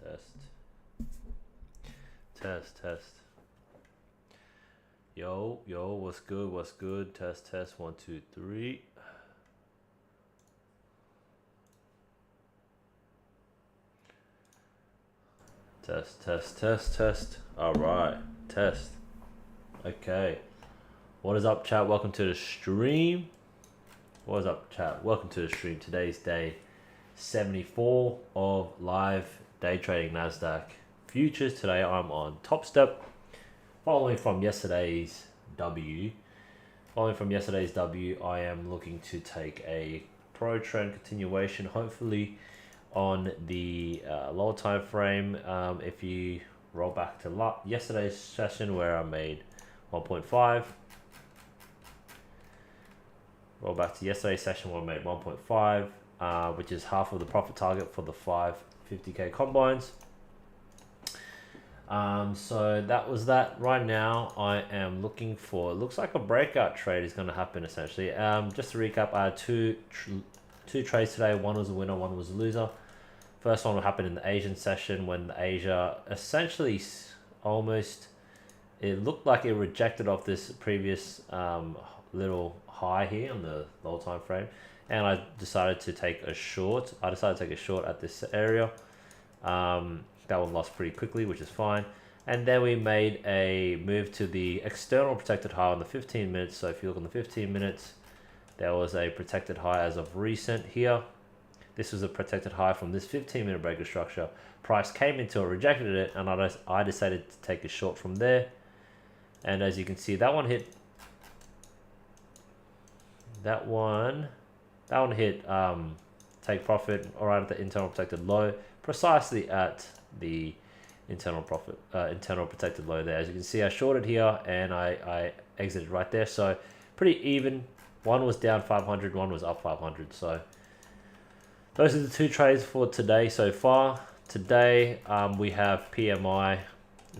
Test. Yo, what's good? Test, 1, 2, 3. Test. All right, test. Okay. What is up, chat? Welcome to the stream. What is up, chat? Welcome to the stream. Today's day 74 of live day trading NASDAQ futures. Today I'm on Top Step. Following from yesterday's W, I am looking to take a pro trend continuation, hopefully on the lower time frame. If you roll back to yesterday's session where I made 1.5, roll back to yesterday's session where I made 1.5, which is half of the profit target for the 550k combines. So that was that. Right now I am looking for, it looks like a breakout trade is going to happen essentially. Just to recap, I had two trades today. One was a winner, one was a loser. First one will happen in the Asian session when the Asia essentially almost, it looked like it rejected off this previous little high here on the low time frame, and I decided to take a short. At this area. That one lost pretty quickly, which is fine. And then we made a move to the external protected high on the 15 minutes. So if you look on the 15 minutes, there was a protected high as of recent here. This was a protected high from this 15-minute breaker structure. Price came into it, rejected it, and I decided to take a short from there. And as you can see, that one hit. That one hit take profit right at the internal protected low, precisely at the internal protected low there. As you can see, I shorted here and I exited right there. So pretty even. One was down 500, one was up 500. So those are the two trades for today so far. Today we have PMI.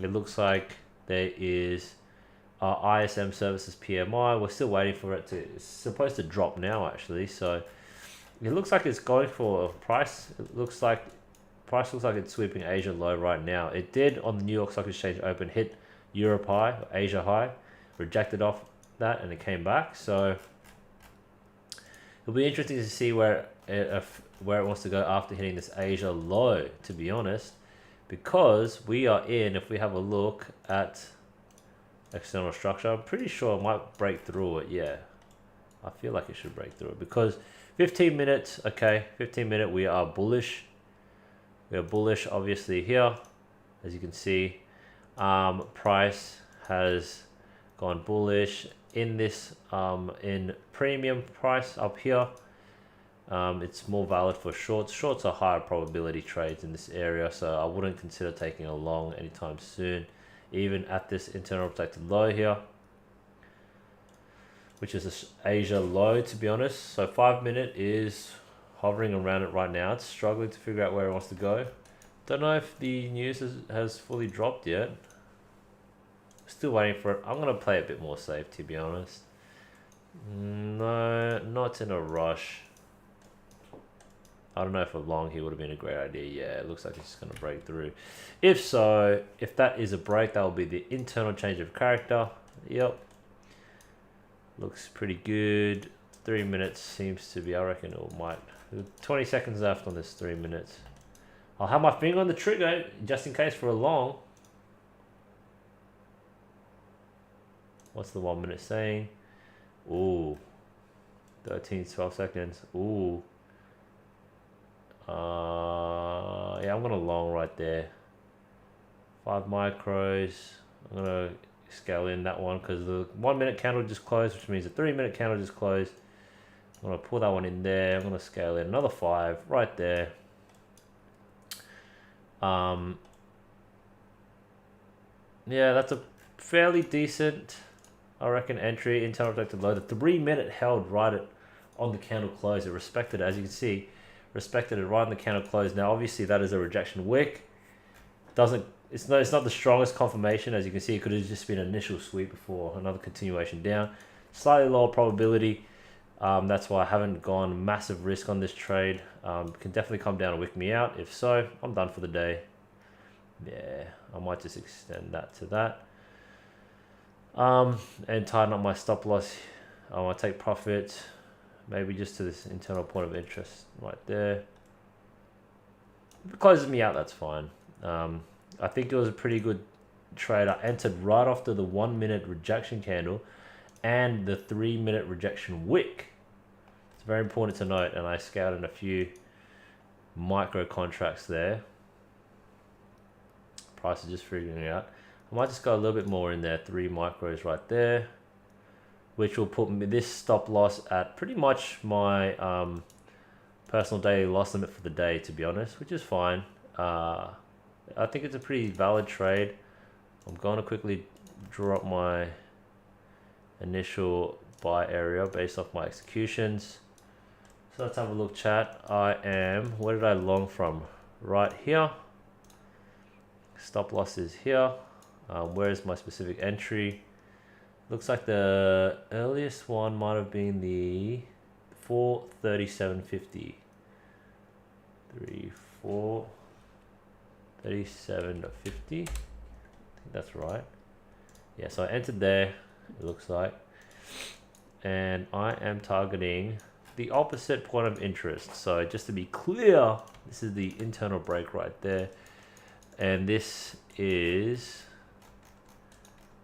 It looks like there is ISM services PMI. We're still waiting for it to, it's supposed to drop now actually. So it looks like it's going for a price. Price looks like it's sweeping Asia low right now. It did on the New York Stock Exchange Open hit Europe high, Asia high, rejected off that, and it came back. So it'll be interesting to see where it wants to go after hitting this Asia low, to be honest, because we are in, if we have a look at external structure, I'm pretty sure it might break through it. Yeah, I feel like it should break through it because 15 minutes, okay, 15 minute, we are bullish. We are bullish, obviously, here. As you can see, price has gone bullish in this, in premium price up here. It's more valid for shorts. Shorts are higher probability trades in this area, so I wouldn't consider taking a long anytime soon, even at this internal protected low here, which is a Asia low, to be honest. So 5 minute is hovering around it right now. It's struggling to figure out where it wants to go. Don't know if the news has fully dropped yet. Still waiting for it. I'm going to play a bit more safe, to be honest. No, not in a rush. I don't know if a long here would have been a great idea. Yeah, it looks like it's just going to break through. If so, if that is a break, that will be the internal change of character. Yep. Looks pretty good. 3 minutes seems to be, I reckon it might. 20 seconds left on this 3 minutes. I'll have my finger on the trigger just in case for a long. What's the 1 minute saying? Ooh. 12 seconds. Ooh. Yeah, I'm gonna long right there. 5 micros. I'm gonna scale in that one because the 1 minute candle just closed, which means the 3 minute candle just closed. I'm gonna pull that one in there. I'm gonna scale in another 5 right there. Yeah, that's a fairly decent, I reckon, entry. Internal protected low. The 3 minute held right on the candle close. It respected it, as you can see, respected it right on the candle close. Now, obviously, that is a rejection wick. It's not the strongest confirmation, as you can see. It could have just been an initial sweep before another continuation down. Slightly lower probability. That's why I haven't gone massive risk on this trade. Can definitely come down and wick me out. If so, I'm done for the day. Yeah, I might just extend that to that. And tighten up my stop loss. I want to take profit, maybe just to this internal point of interest right there. If it closes me out, that's fine. I think it was a pretty good trade. I entered right after the 1 minute rejection candle and the 3 minute rejection wick. It's very important to note, and I scouted a few micro contracts there. Price is just figuring it out. I might just go a little bit more in there, 3 micros right there, which will put me this stop loss at pretty much my personal daily loss limit for the day, to be honest, which is fine. I think it's a pretty valid trade. I'm going to quickly draw up my initial buy area based off my executions. So let's have a look, chat. Where did I long from? Right here. Stop loss is here. Where is my specific entry? Looks like the earliest one might have been the 437.50. 37.50. I think that's right. Yeah, so I entered there, it looks like. And I am targeting the opposite point of interest. So just to be clear, this is the internal break right there. And this is,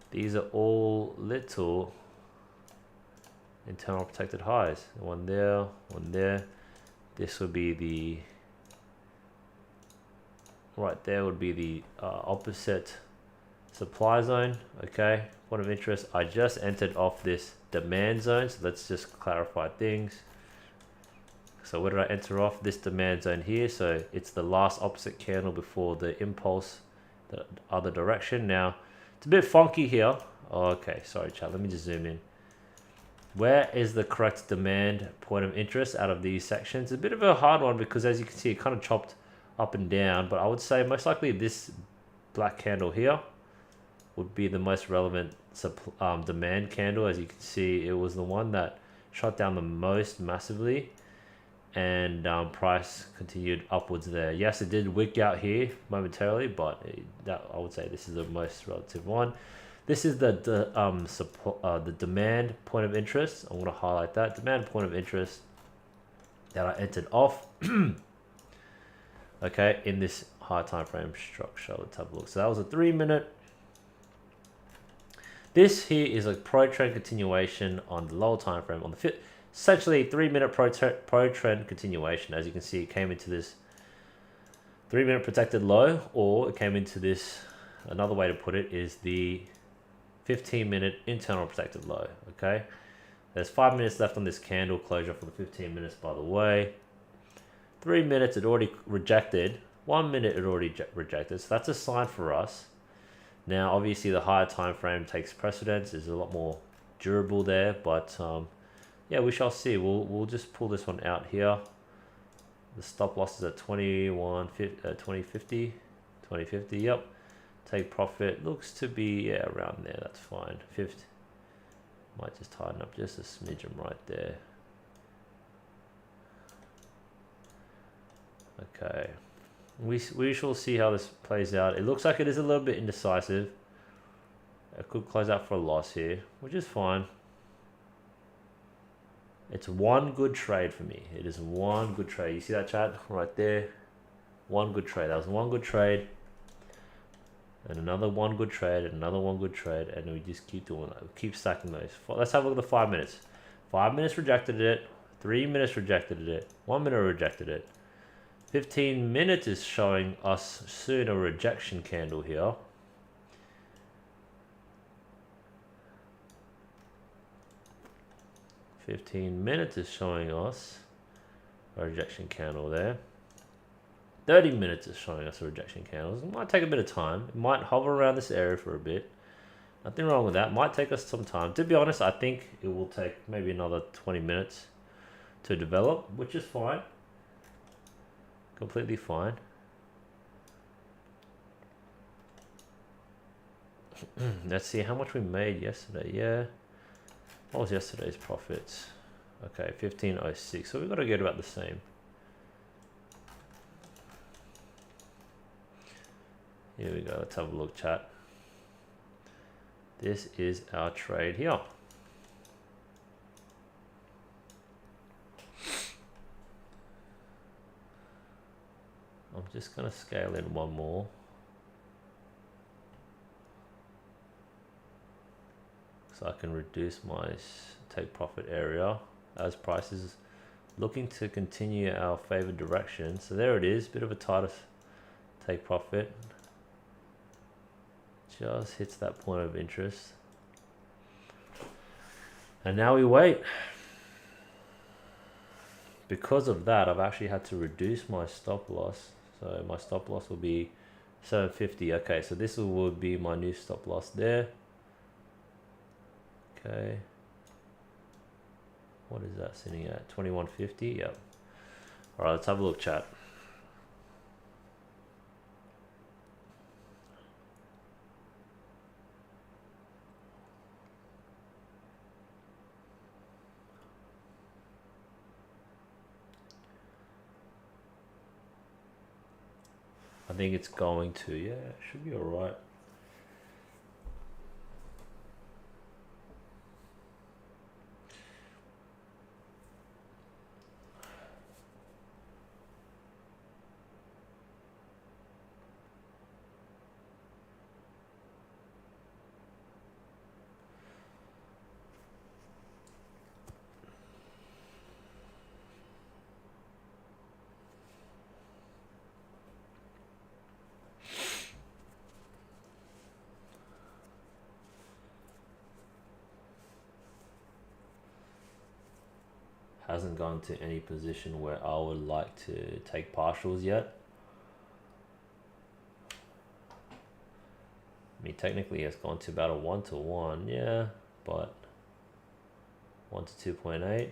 these are all little internal protected highs. One there, one there. This would be the, right there would be the opposite supply zone. Okay, point of interest. I just entered off this demand zone, so let's just clarify things. So where did I enter off? This demand zone here. So it's the last opposite candle before the impulse, the other direction. Now it's a bit funky here. Oh, okay, sorry chat, let me just zoom in. Where is the correct demand point of interest out of these sections? It's a bit of a hard one because, as you can see, it kind of chopped up and down, but I would say most likely this black candle here would be the most relevant demand candle. As you can see, it was the one that shot down the most massively, and price continued upwards there. Yes, it did wick out here momentarily, but I would say this is the most relative one. This is the demand point of interest. I'm going to highlight that demand point of interest that I entered off. Okay, in this high time frame structure. Let's have a look. So that was a 3 minute. This here is a pro trend continuation on the lower time frame on the fifth. Essentially 3 minute pro trend continuation. As you can see, it came into this 3 minute protected low, or it came into this, another way to put it is the 15 minute internal protected low. Okay, there's 5 minutes left on this candle closure for the 15 minutes, by the way. 3 minutes it already rejected, 1 minute it already rejected, so that's a sign for us. Now obviously the higher time frame takes precedence, is a lot more durable there, but yeah, we shall see. We'll just pull this one out here. The stop loss is at 2050. Yep, take profit looks to be around there. That's fine. 50, might just tighten up just a smidgen right there. Okay, we shall see how this plays out. It looks like it is a little bit indecisive. It could close out for a loss here, which is fine. It's one good trade for me. It is one good trade. You see that, chat right there? One good trade. That was one good trade. And another one good trade, and another one good trade, and we just keep doing that. We keep stacking those. Let's have a look at the 5 minutes. 5 minutes rejected it. 3 minutes rejected it. 1 minute rejected it. 15 minutes is showing us soon a rejection candle here. $15 minutes is showing us a rejection candle there. 30 minutes is showing us a rejection candle. It might take a bit of time. It might hover around this area for a bit. Nothing wrong with that. Might take us some time. To be honest, I think it will take maybe another 20 minutes to develop, which is fine. Completely fine. Let's see how much we made yesterday. Yeah. What was yesterday's profits? Okay, 15.06. So we've got to get about the same. Here we go. Let's have a look, chat. This is our trade here. I'm just going to scale in one more. So I can reduce my take profit area as prices looking to continue our favored direction. So there it is, bit of a tighter take profit. Just hits that point of interest. And now we wait. Because of that, I've actually had to reduce my stop loss. So my stop loss will be 750. Okay, so this will be my new stop loss there. Okay. What is that sitting at? 2150? Yep. All right, let's have a look, chat. I think it's going to, yeah, it should be all right. Hasn't gone to any position where I would like to take partials yet. I mean, technically it's gone to about a 1-to-1, yeah, but 1 to 2.8.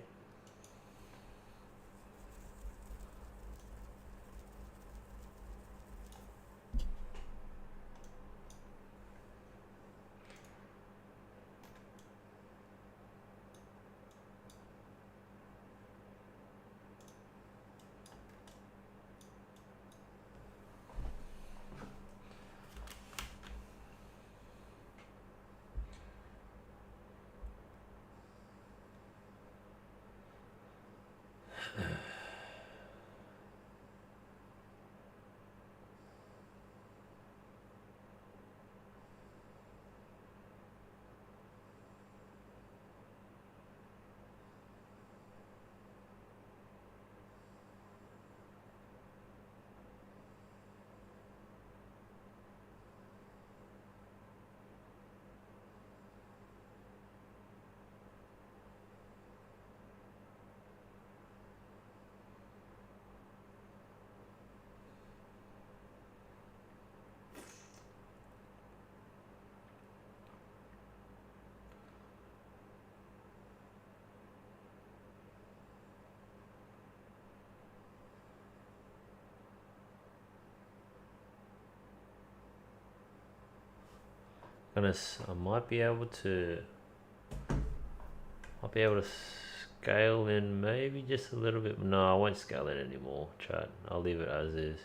I might be able to scale in maybe just a little bit. No, I won't scale in anymore, chat. I'll leave it as is.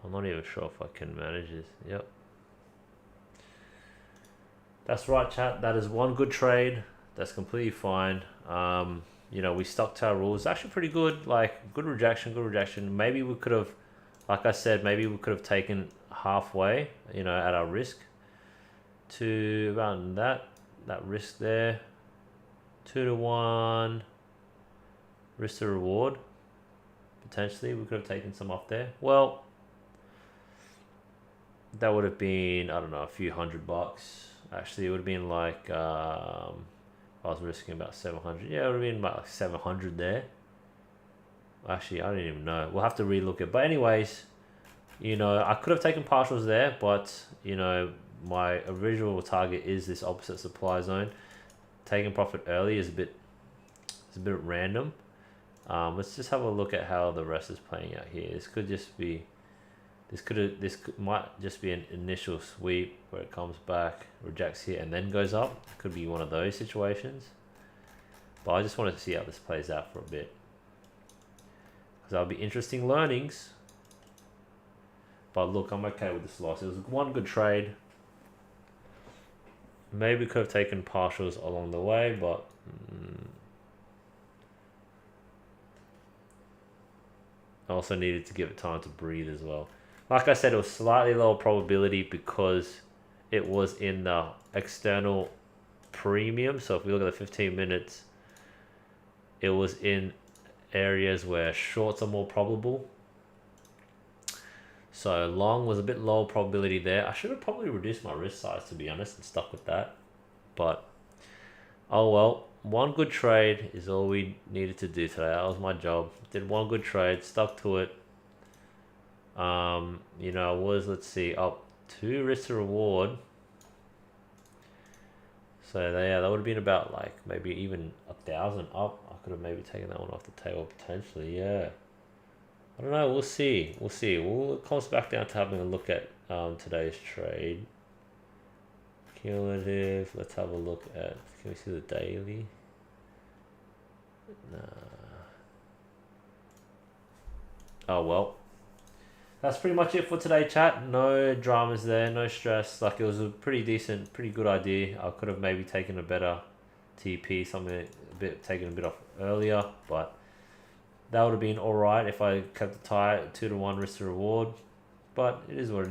I'm not even sure if I can manage this. Yep. That's right, chat. That is one good trade. That's completely fine. You know, we stuck to our rules. Actually pretty good. Like, good rejection. Maybe we could have, like I said, maybe we could have taken halfway, you know, at our risk to around that risk there. 2-to-1 risk to reward. Potentially, we could have taken some off there. Well, that would have been, I don't know, a few $100. Actually, it would have been like, I was risking about 700. Yeah, it would have been about like 700 there. Actually, I don't even know. We'll have to relook it. But anyways, you know, I could have taken partials there, but, you know, my original target is this opposite supply zone. Taking profit early is a bit random. Let's just have a look at how the rest is playing out here. This could just be, might just be an initial sweep where it comes back, rejects here, and then goes up. Could be one of those situations. But I just wanted to see how this plays out for a bit. that'll be interesting learnings. But look, I'm okay with this loss. It was one good trade. Maybe could have taken partials along the way, but I also needed to give it time to breathe as well. Like I said, it was slightly lower probability because it was in the external premium. So if we look at the 15 minutes, it was in areas where shorts are more probable. So long was a bit lower probability there. I should have probably reduced my risk size, to be honest, and stuck with that. But oh well, one good trade is all we needed to do today. That was my job. Did one good trade, stuck to it. You know, I was, let's see, up 2 risk to reward. So yeah, that would have been about like maybe even 1,000 up. I could have maybe taken that one off the table potentially. Yeah, I don't know. We'll see. We'll see. It comes back down to having a look at today's trade. Cumulative. Let's have a look at. Can we see the daily? Nah. Oh well. That's pretty much it for today, chat. No dramas there, no stress. Like, it was a pretty decent, pretty good idea. I could have maybe taken a better TP, taken a bit off earlier, but that would have been alright if I kept the tie at 2-to-1 risk to reward. But it is what it is.